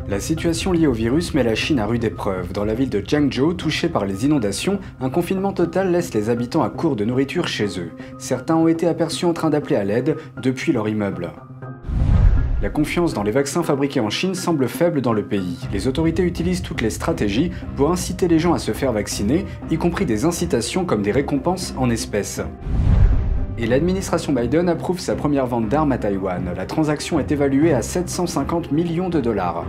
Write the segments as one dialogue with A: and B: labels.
A: La situation liée au virus met la Chine à rude épreuve. Dans la ville de Jiangzhou, touchée par les inondations, un confinement total laisse les habitants à court de nourriture chez eux. Certains ont été aperçus en train d'appeler à l'aide depuis leur immeuble. La confiance dans les vaccins fabriqués en Chine semble faible dans le pays. Les autorités utilisent toutes les stratégies pour inciter les gens à se faire vacciner, y compris des incitations comme des récompenses en espèces. Et l'administration Biden approuve sa première vente d'armes à Taïwan. La transaction est évaluée à 750 millions de dollars.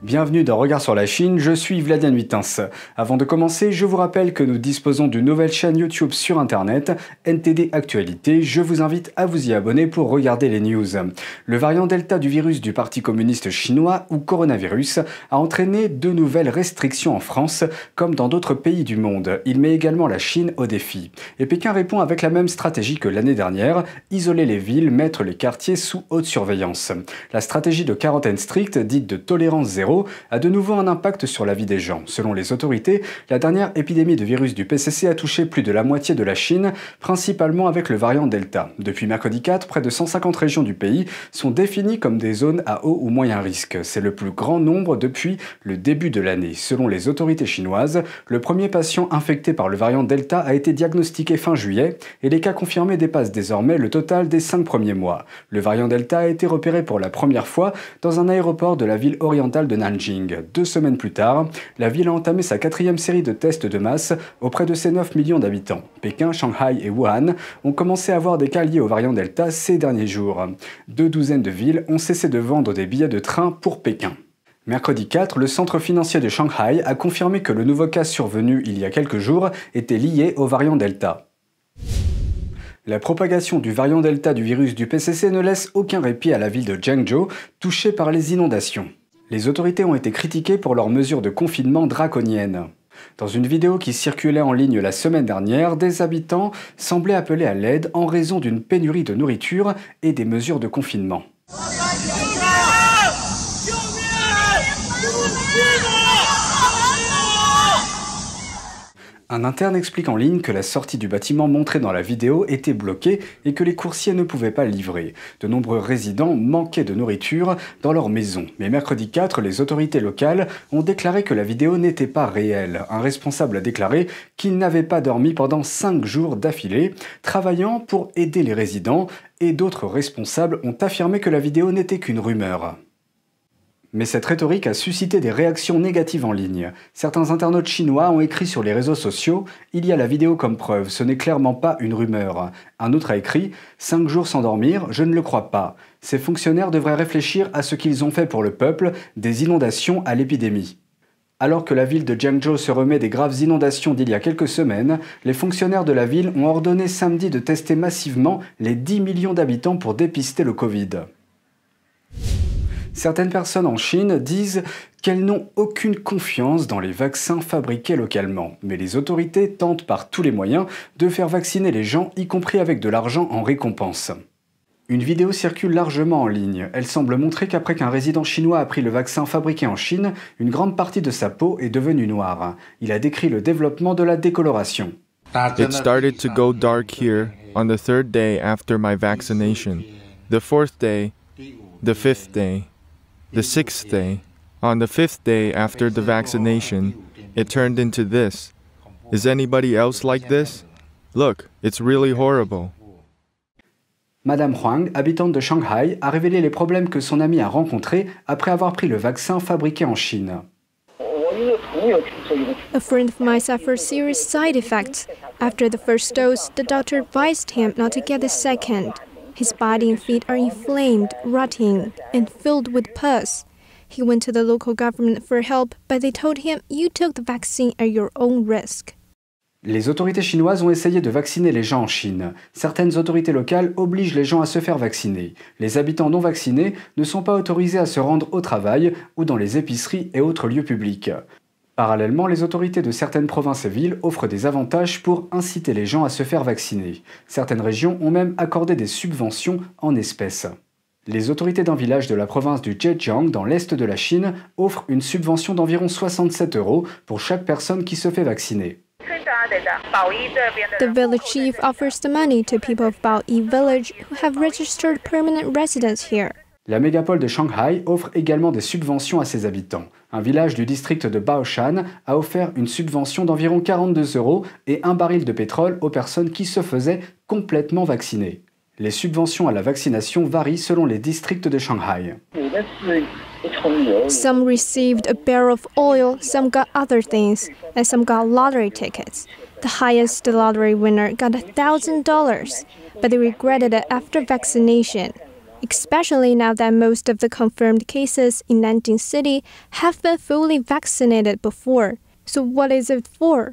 A: Bienvenue dans Regard sur la Chine, je suis Vladian Huitens. Avant de commencer, je vous rappelle que nous disposons d'une nouvelle chaîne YouTube sur Internet, NTD Actualité. Je vous invite à vous y abonner pour regarder les news. Le variant Delta du virus du Parti communiste chinois, ou coronavirus, a entraîné de nouvelles restrictions en France, comme dans d'autres pays du monde. Il met également la Chine au défi. Et Pékin répond avec la même stratégie que l'année dernière, isoler les villes, mettre les quartiers sous haute surveillance. La stratégie de quarantaine stricte, dite de tolérance zéro, a de nouveau un impact sur la vie des gens. Selon les autorités, la dernière épidémie de virus du PCC a touché plus de la moitié de la Chine, principalement avec le variant Delta. Depuis mercredi 4, près de 150 régions du pays sont définies comme des zones à haut ou moyen risque. C'est le plus grand nombre depuis le début de l'année. Selon les autorités chinoises, le premier patient infecté par le variant Delta a été diagnostiqué fin juillet et les cas confirmés dépassent désormais le total des 5 premiers mois. Le variant Delta a été repéré pour la première fois dans un aéroport de la ville orientale de Nanjing. 2 semaines plus tard, la ville a entamé sa 4e série de tests de masse auprès de ses 9 millions d'habitants. Pékin, Shanghai et Wuhan ont commencé à avoir des cas liés au variant Delta ces derniers jours. 2 douzaines de villes ont cessé de vendre des billets de train pour Pékin. Mercredi 4, le centre financier de Shanghai a confirmé que le nouveau cas survenu il y a quelques jours était lié au variant Delta. La propagation du variant Delta du virus du PCC ne laisse aucun répit à la ville de Jiangzhou, touchée par les inondations. Les autorités ont été critiquées pour leurs mesures de confinement draconiennes. Dans une vidéo qui circulait en ligne la semaine dernière, des habitants semblaient appeler à l'aide en raison d'une pénurie de nourriture et des mesures de confinement. Un interne explique en ligne que la sortie du bâtiment montrée dans la vidéo était bloquée et que les coursiers ne pouvaient pas livrer. De nombreux résidents manquaient de nourriture dans leur maison. Mais mercredi 4, les autorités locales ont déclaré que la vidéo n'était pas réelle. Un responsable a déclaré qu'il n'avait pas dormi pendant 5 jours d'affilée, travaillant pour aider les résidents, et d'autres responsables ont affirmé que la vidéo n'était qu'une rumeur. Mais cette rhétorique a suscité des réactions négatives en ligne. Certains internautes chinois ont écrit sur les réseaux sociaux « Il y a la vidéo comme preuve, ce n'est clairement pas une rumeur ». Un autre a écrit « 5 jours sans dormir, je ne le crois pas. Ces fonctionnaires devraient réfléchir à ce qu'ils ont fait pour le peuple, des inondations à l'épidémie ». Alors que la ville de Jiangzhou se remet des graves inondations d'il y a quelques semaines, les fonctionnaires de la ville ont ordonné samedi de tester massivement les 10 millions d'habitants pour dépister le Covid. Certaines personnes en Chine disent qu'elles n'ont aucune confiance dans les vaccins fabriqués localement. Mais les autorités tentent par tous les moyens de faire vacciner les gens, y compris avec de l'argent en récompense. Une vidéo circule largement en ligne. Elle semble montrer qu'après qu'un résident chinois a pris le vaccin fabriqué en Chine, une grande partie de sa peau est devenue noire. Il a décrit le développement de la décoloration.
B: It started to go dark here on the 3rd day after my vaccination. The 4th day, the 5th day. The 6th day, on the 5th day after the vaccination, it turned into this. Is anybody else like this? Look, it's really horrible.
A: Madame Huang, habitante de Shanghai, a révélé les problèmes que son amie a rencontrés après avoir pris le vaccin fabriqué en Chine.
C: A friend of mine suffered serious side effects. After the first dose, the doctor advised him not to get the second. His body and feet are inflamed, rotting, and filled with pus. He went to the local government for help, but they told him, "You took the vaccine at your own risk."
A: Les autorités chinoises ont essayé de vacciner les gens en Chine. Certaines autorités locales obligent les gens à se faire vacciner. Les habitants non vaccinés ne sont pas autorisés à se rendre au travail ou dans les épiceries et autres lieux publics. Parallèlement, les autorités de certaines provinces et villes offrent des avantages pour inciter les gens à se faire vacciner. Certaines régions ont même accordé des subventions en espèces. Les autorités d'un village de la province du Zhejiang, dans l'est de la Chine, offrent une subvention d'environ 67 € pour chaque personne qui se fait vacciner.
C: The village chief offers the money to people of Baoyi village who have registered permanent residence here.
A: La mégapole de Shanghai offre également des subventions à ses habitants. Un village du district de Baoshan a offert une subvention d'environ 42 € et un baril de pétrole aux personnes qui se faisaient complètement vacciner. Les subventions à la vaccination varient selon les districts de Shanghai.
C: Some received a barrel of oil, some got other things, and some got lottery tickets. The highest lottery winner got $1,000, but they regretted it after vaccination, especially now that most of the confirmed cases in Nanjing City have been fully vaccinated before. So what is it for?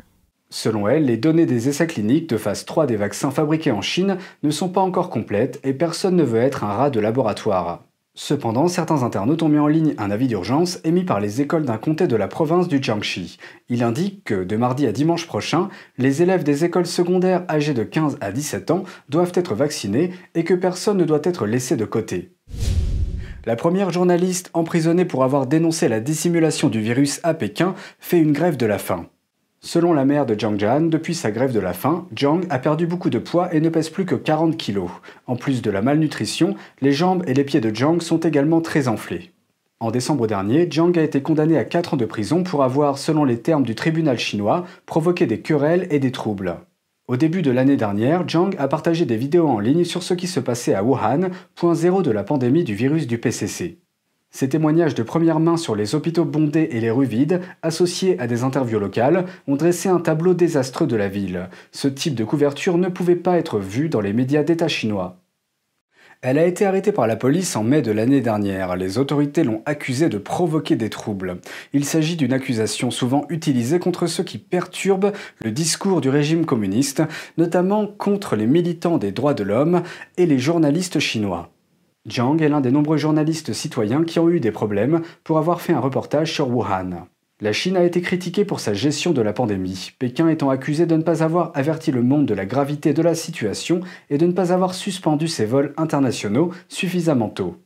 A: Selon elle, les données des essais cliniques de phase 3 des vaccins fabriqués en Chine ne sont pas encore complètes et personne ne veut être un rat de laboratoire. Cependant, certains internautes ont mis en ligne un avis d'urgence émis par les écoles d'un comté de la province du Jiangxi. Il indique que, de mardi à dimanche prochain, les élèves des écoles secondaires âgés de 15 à 17 ans doivent être vaccinés et que personne ne doit être laissé de côté. La première journaliste emprisonnée pour avoir dénoncé la dissimulation du virus à Pékin fait une grève de la faim. Selon la maire de Jiangjan, depuis sa grève de la faim, Zhang a perdu beaucoup de poids et ne pèse plus que 40 kilos. En plus de la malnutrition, les jambes et les pieds de Zhang sont également très enflés. En décembre dernier, Zhang a été condamné à 4 ans de prison pour avoir, selon les termes du tribunal chinois, provoqué des querelles et des troubles. Au début de l'année dernière, Zhang a partagé des vidéos en ligne sur ce qui se passait à Wuhan, point zéro de la pandémie du virus du PCC. Ces témoignages de première main sur les hôpitaux bondés et les rues vides, associés à des interviews locales, ont dressé un tableau désastreux de la ville. Ce type de couverture ne pouvait pas être vu dans les médias d'État chinois. Elle a été arrêtée par la police en mai de l'année dernière. Les autorités l'ont accusée de provoquer des troubles. Il s'agit d'une accusation souvent utilisée contre ceux qui perturbent le discours du régime communiste, notamment contre les militants des droits de l'homme et les journalistes chinois. Zhang est l'un des nombreux journalistes citoyens qui ont eu des problèmes pour avoir fait un reportage sur Wuhan. La Chine a été critiquée pour sa gestion de la pandémie, Pékin étant accusé de ne pas avoir averti le monde de la gravité de la situation et de ne pas avoir suspendu ses vols internationaux suffisamment tôt.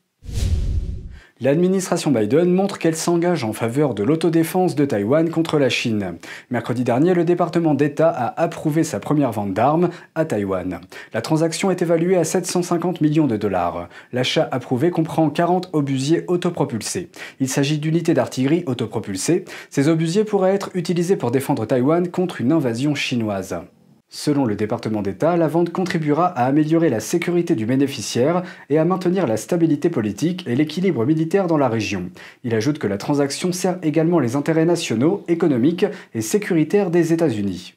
A: L'administration Biden montre qu'elle s'engage en faveur de l'autodéfense de Taïwan contre la Chine. Mercredi dernier, le département d'État a approuvé sa première vente d'armes à Taïwan. La transaction est évaluée à 750 millions de dollars. L'achat approuvé comprend 40 obusiers autopropulsés. Il s'agit d'unités d'artillerie autopropulsées. Ces obusiers pourraient être utilisés pour défendre Taïwan contre une invasion chinoise. Selon le département d'État, la vente contribuera à améliorer la sécurité du bénéficiaire et à maintenir la stabilité politique et l'équilibre militaire dans la région. Il ajoute que la transaction sert également les intérêts nationaux, économiques et sécuritaires des États-Unis.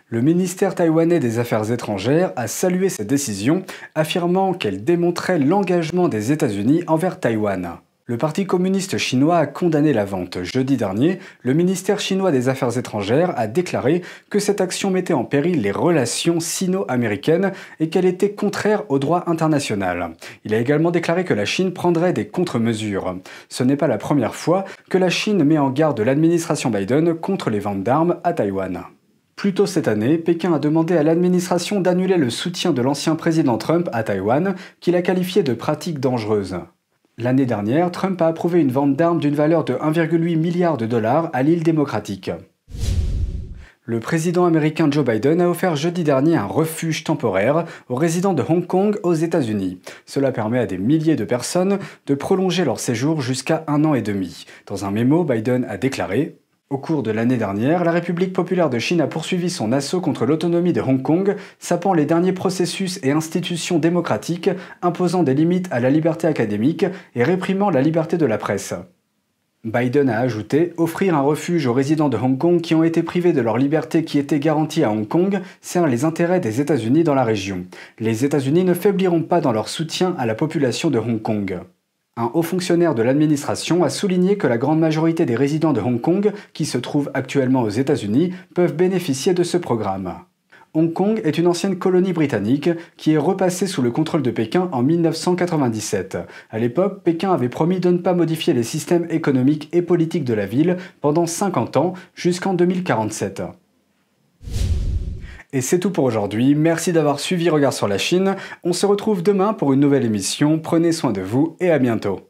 A: Le ministère taïwanais des Affaires étrangères a salué cette décision, affirmant qu'elle démontrait l'engagement des États-Unis envers Taïwan. Le Parti communiste chinois a condamné la vente. Jeudi dernier, le ministère chinois des Affaires étrangères a déclaré que cette action mettait en péril les relations sino-américaines et qu'elle était contraire au droit international. Il a également déclaré que la Chine prendrait des contre-mesures. Ce n'est pas la première fois que la Chine met en garde l'administration Biden contre les ventes d'armes à Taïwan. Plus tôt cette année, Pékin a demandé à l'administration d'annuler le soutien de l'ancien président Trump à Taïwan, qu'il a qualifié de pratique dangereuse. L'année dernière, Trump a approuvé une vente d'armes d'une valeur de 1,8 milliard de dollars à l'île démocratique. Le président américain Joe Biden a offert jeudi dernier un refuge temporaire aux résidents de Hong Kong aux États-Unis. Cela permet à des milliers de personnes de prolonger leur séjour jusqu'à 1 an et demi. Dans un mémo, Biden a déclaré: au cours de l'année dernière, la République populaire de Chine a poursuivi son assaut contre l'autonomie de Hong Kong, sapant les derniers processus et institutions démocratiques, imposant des limites à la liberté académique et réprimant la liberté de la presse. Biden a ajouté: offrir un refuge aux résidents de Hong Kong qui ont été privés de leur liberté qui était garantie à Hong Kong sert les intérêts des États-Unis dans la région. Les États-Unis ne faibliront pas dans leur soutien à la population de Hong Kong. Un haut fonctionnaire de l'administration a souligné que la grande majorité des résidents de Hong Kong, qui se trouvent actuellement aux États-Unis, peuvent bénéficier de ce programme. Hong Kong est une ancienne colonie britannique qui est repassée sous le contrôle de Pékin en 1997. À l'époque, Pékin avait promis de ne pas modifier les systèmes économiques et politiques de la ville pendant 50 ans, jusqu'en 2047. Et c'est tout pour aujourd'hui, merci d'avoir suivi Regard sur la Chine, on se retrouve demain pour une nouvelle émission, prenez soin de vous et à bientôt.